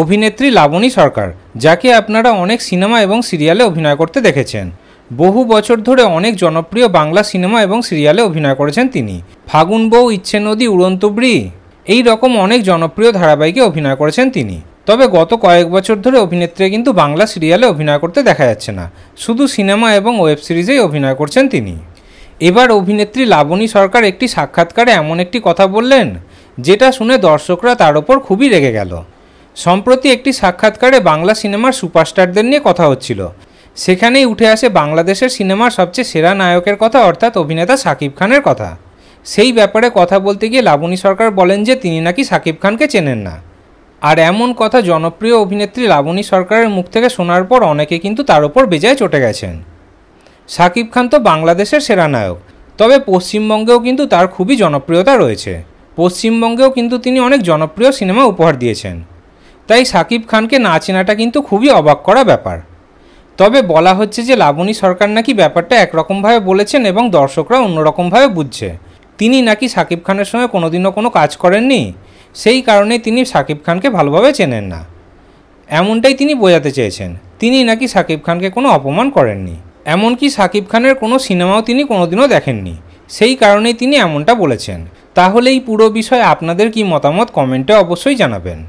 অভিনেত্রী লাবণী সরকার, যাকে আপনারা অনেক সিনেমা এবং সিরিয়ালে অভিনয় করতে দেখেছেন। বহু বছর ধরে অনেক জনপ্রিয় বাংলা সিনেমা এবং সিরিয়ালে অভিনয় করেছেন তিনি। ফাগুন বউ, ইচ্ছে নদী, উড়ন্তব্রি এই রকম অনেক জনপ্রিয় ধারাবাহিকে অভিনয় করেছেন তিনি। তবে গত কয়েক বছর ধরে অভিনেত্রী কিন্তু বাংলা সিরিয়ালে অভিনয় করতে দেখা যাচ্ছে না, শুধু সিনেমা এবং ওয়েব সিরিজেই অভিনয় করছেন তিনি। এবার অভিনেত্রী লাবণী সরকার একটি সাক্ষাৎকারে এমন একটি কথা বললেন, যেটা শুনে দর্শকরা তার ওপর খুবই রেগে গেল। সম্প্রতি একটি সাক্ষাৎকারে বাংলা সিনেমার সুপারস্টারদের নিয়ে কথা হচ্ছিল। সেখানেই উঠে আসে বাংলাদেশের সিনেমার সবচেয়ে সেরা নায়কের কথা, অর্থাৎ অভিনেতা শাকিব খানের কথা। সেই ব্যাপারে কথা বলতে গিয়ে লাবণী সরকার বলেন যে তিনি নাকি শাকিব খানকে চেনেন না। আর এমন কথা জনপ্রিয় অভিনেত্রী লাবণী সরকারের মুখ থেকে শোনার পর অনেকে কিন্তু তার ওপর বেজায় চটে গেছেন। শাকিব খান তো বাংলাদেশের সেরা নায়ক, তবে পশ্চিমবঙ্গেও কিন্তু তার খুবই জনপ্রিয়তা রয়েছে। পশ্চিমবঙ্গেও কিন্তু তিনি অনেক জনপ্রিয় সিনেমা উপহার দিয়েছেন। তাই শাকিব খানকে না চেনাটা কিন্তু খুবই অবাক করা ব্যাপার। তবে বলা হচ্ছে যে লাবণী সরকার নাকি ব্যাপারটা একরকমভাবে বলেছেন এবং দর্শকরা অন্যরকমভাবে বুঝছে। তিনি নাকি শাকিব খানের সঙ্গে কোনোদিনও কোনো কাজ করেননি, সেই কারণেই তিনি শাকিব খানকে ভালোভাবে চেনেন না, এমনটাই তিনি বোঝাতে চেয়েছেন। তিনি নাকি শাকিব খানকে কোনো অপমান করেননি, এমনকি শাকিব খানের কোনো সিনেমাও তিনি কোনোদিনও দেখেননি, সেই কারণেই তিনি এমনটা বলেছেন। তাহলে এই পুরো বিষয়ে আপনাদের কি মতামত কমেন্টে অবশ্যই জানাবেন।